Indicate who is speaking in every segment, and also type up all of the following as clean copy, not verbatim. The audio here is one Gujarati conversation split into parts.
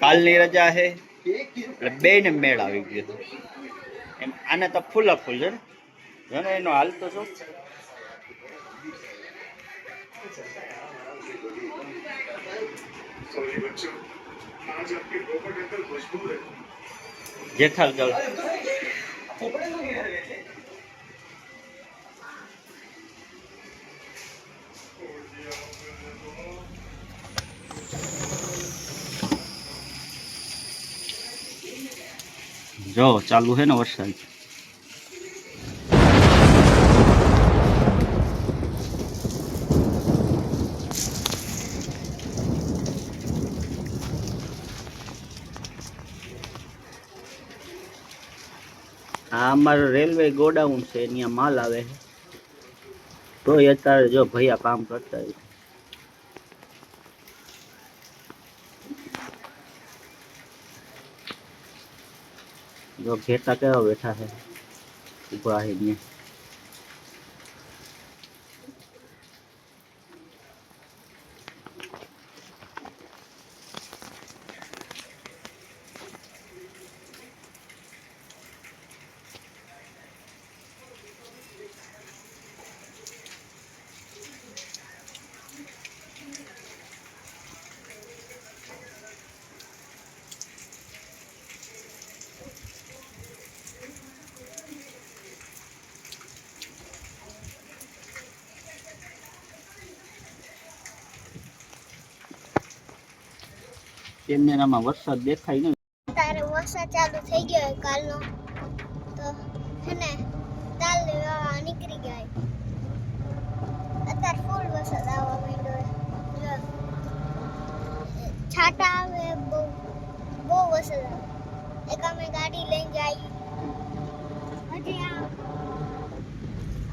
Speaker 1: કાલની રજા છે એટલે બેયને મેળ આવી ગયો એમ. આને તો ફૂલ છે ને જોને એનો હાલ તો શું જેઠાલ ચાલ જો ચાલુ છે ને વરસાદ. આ અમારું રેલવે ગોડાઉન છે, ત્યાં માલ આવે છે તો અત્યારે જો ભૈયા કામ કરતા હોય. જો ઘેટા કેવા બેઠા છે ઉભા છે ને. કેમેરામાં વરસાદ દેખાય નહીં.
Speaker 2: તારે વરસાદ ચાલુ થઈ ગયો કાલનો તો છે ને તાલ લેવા નીકળી ગયા. અત્યારે ફૂલ વરસાદ આવવા માંડ્યો. છાટા આવે બહુ વરસાદ આવે. એક અમે ગાડી લઈને જઈ હજી આ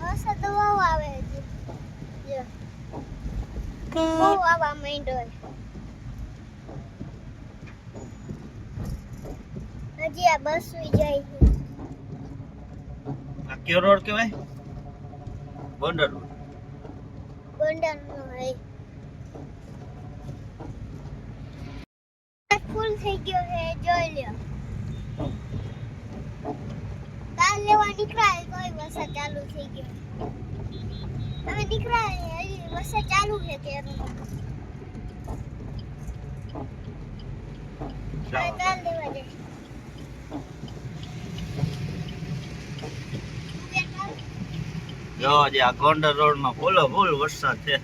Speaker 2: વરસાદ બહુ આવે છે. બહુ આવવા માંડ્યો. હજી આ બસ સુઈ જાય છે.
Speaker 1: આ કયો રોડ કહેવાય? ગોંડલ રોડ.
Speaker 2: ગોંડલ નો હે ફૂલ થઈ ગયો છે, જોઈ લ્યો. તાર લેવા નીકળાય કોઈ વરસાદ ચાલુ થઈ ગયો. તમે નીકળાય હજી વરસાદ ચાલુ છે ત્યારે તાર લેવા જાય.
Speaker 1: જો જે આ ગોંડલ રોડ માં ફૂલ વરસાદ છે.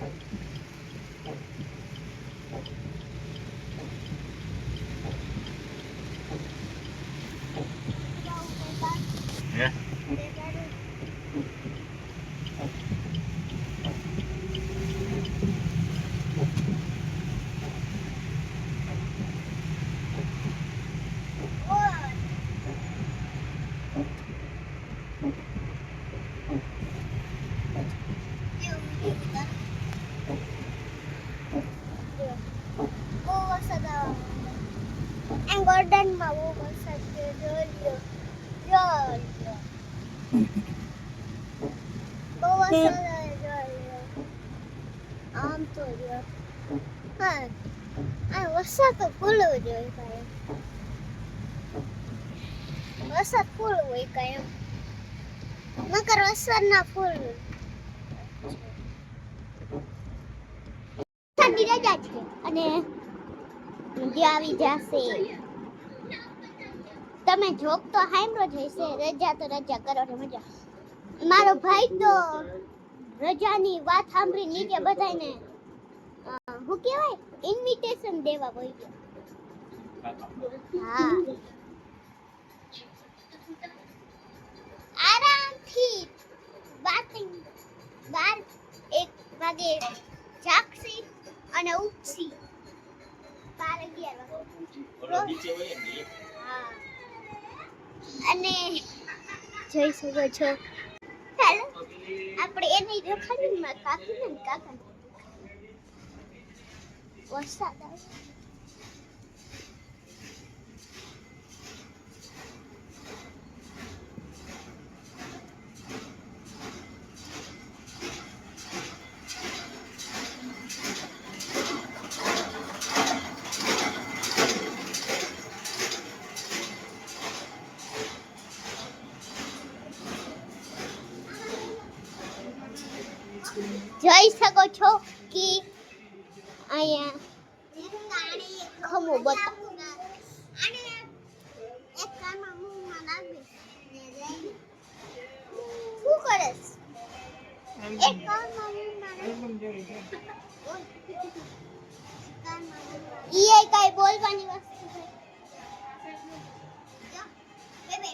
Speaker 1: હે
Speaker 2: ગાર્ડન માં બહુ વરસાદ છે. બહુ વરસાદ આમ તો હા વરસાદ તો ફૂલ જોઈએ ભાઈ. વરસાદ ફૂલ હોય કાયમ નકર વરસાદ ના ફૂલ ઠંડી રજા છે અને મજા આવી જશે. તમે જોક તો હાઈમરો જ હશે. રજા તો રજા કરો ને મજા. મારો ભાઈ તો રજાની વાત સાંભળી નીચે બધાને હું કહેવાય ઇન્વિટેશન દેવા બોલ ગયો. હા આરામથી 1 વાગે જાગસી અને ઉઠસી 12-11 વાગે. હા અને જોઈ શકો છો. ચાલો આપણે એની રખાડીમાં કાકા વરસાદ આવે. જોઈ શકો છો કે અહીંયા ખમો બતા શું કરસ એક કાનમાં ઈ કઈ બોલવાની વસ્તુ છે જો બેબે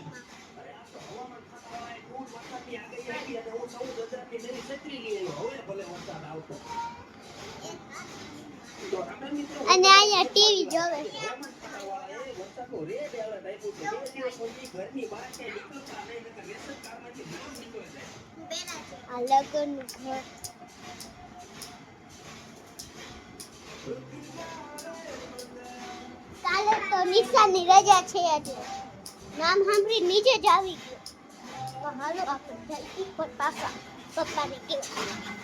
Speaker 2: અને અહીંયા ટીવી જોવે આ લગ્નનું ઘર કાલે તો નિશાની રજા છે આજે નામ સાંભળી નીચે જ આવી ગયો તો હાલો આપણે જલ્દી પર પાછા પપ્પાને કહેવા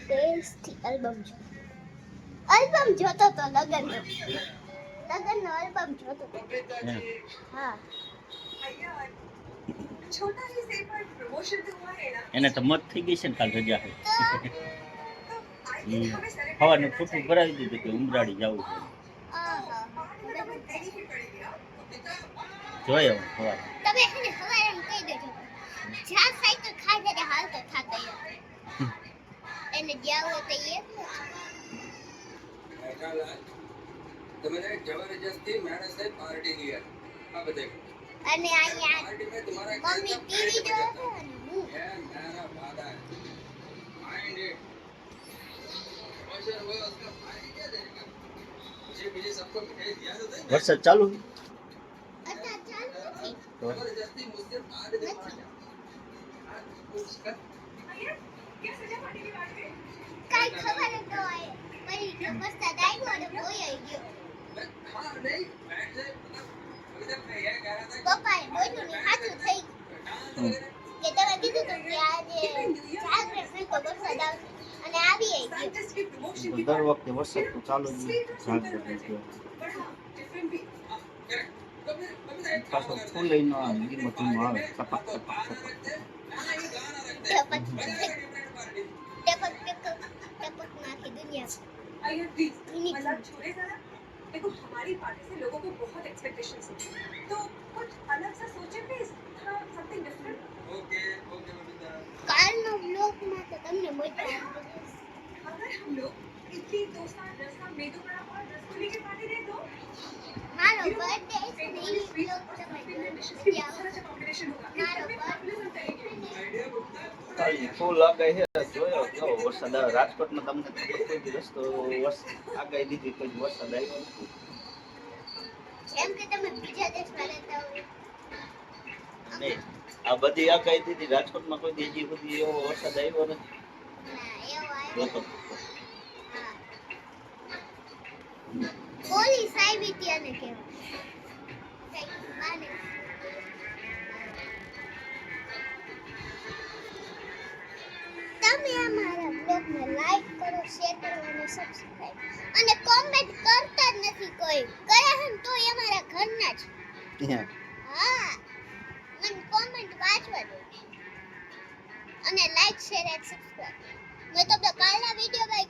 Speaker 2: ટેસ્ટી આલ્બમ જોતો તો લગનનો આલ્બમ જોતો તો હા
Speaker 3: छोटा ही से पर प्रमोशन तो हुआ है ना
Speaker 1: એને તો મત થઈ ગઈ છે ને કાલ રજા છે
Speaker 3: हमें
Speaker 1: હવાને ફૂટું ભરાવી દીધું કે ઉમરાડી જવું છે
Speaker 3: देनी ही पड़ेगी ना
Speaker 1: જોઈએ હવે સવારે
Speaker 2: તમે એને હવારે એમ કહી દેજો જ્યાં સાયકલ ખાઈ જાય હાલ તો થાતા એને જ્યાં હોય તો એ
Speaker 4: तुम्हें जबरदस्ती मैंने से पार्टी किया अब देखो
Speaker 2: અને અહીંયા
Speaker 4: पार्टी में तुम्हारा
Speaker 2: મમ્મી ટીવી જોવે છે અને હું
Speaker 4: ये मेरा वादा है माइंड इट प्रमोशन हुआ उसका फायदा क्या देगा मुझे सबको मिठाई दिया तो देगा
Speaker 1: વરસાદ ચાલુ
Speaker 2: અત્યારે ચાલુ નથી
Speaker 4: जबरदस्ती मुझसे पार्टी दिलवाना उसका
Speaker 3: क्या सजा पार्टी की बात है
Speaker 2: કાઈ ખબર જ ન હોય પછી જો વરસાદ આવ્યો અને બોયાઈ ગયો
Speaker 4: हाँ नहीं बैठ से अभी तक मैं ये कह रहा था
Speaker 2: પપ્પાએ બોલ્યું ને સાચું થઈ કે તમે કીધું હતું કે આજે જાગરે ફેંકો વરસાદ આવશે અને આવી ગયો
Speaker 3: साइंटिस्ट की प्रमोशन की
Speaker 1: દર વખતે વરસાદ તો ચાલુ જ
Speaker 3: स्टेट
Speaker 1: હોય
Speaker 3: पर पर हाँ डिफरेंट भी
Speaker 1: પાછો ફૂલ લઈને ધીમો ધીમો આવે ટપક ટપક ટપક
Speaker 2: ટપક નાખી દુનિયા
Speaker 3: आइए प्लीज
Speaker 2: इन्हीं
Speaker 3: मजाक छोड़े जरा देखो हमारी पार्टी से लोगों को बहुत एक्सपेक्टेशंस हैं तो कुछ अलग सा सोचे प्लीज थोड़ा something different
Speaker 4: okay okay Babita
Speaker 2: કાલનો બ્લોગમાં તો તમને મજા આવશે
Speaker 3: अगर हम लोग इडली डोसा रसम मेदू वड़ा और रसगुल्ले की पार्टी दें तो
Speaker 2: મારો બર્થડે છે ને ઈ બ્લોગ તમે
Speaker 3: बहुत अच्छा कॉम्बिनेशन होगा
Speaker 2: મારો
Speaker 3: पॉपुलिज्म करेंगे
Speaker 1: કાલની ફૂલ આગાહી છે જોયો કેવો વરસાદ આવે રાજકોટમાં તમને ખબર કોઈ દિવસ તો આગાહી દીધી કોઈ વરસાદ આવ્યો નથી
Speaker 2: જેમ કે તમે બીજા દેશમાં રહેતા હોય
Speaker 1: નહીં આ બધી આગાહી દીધી રાજકોટમાં કોઈ દેજી સુધી એવો વરસાદ આવ્યો નથી
Speaker 2: ના એવો આવ્યો
Speaker 1: લોકો
Speaker 2: હા પોલીસ આવી હતી અને કેવું કઈ બાને તમે અમારા બ્લોગને લાઈક કરો શેર કરો અને સબસ્ક્રાઇબ અને કોમેન્ટ કરતા જ નથી કોઈ કર્યા હે ને તો અમારા ઘરના જ હા મને કોમેન્ટ વાંચવા દો અને લાઈક શેર એન્ડ સબસ્ક્રાઇબ મેં તમને કાલના વિડિયોમાં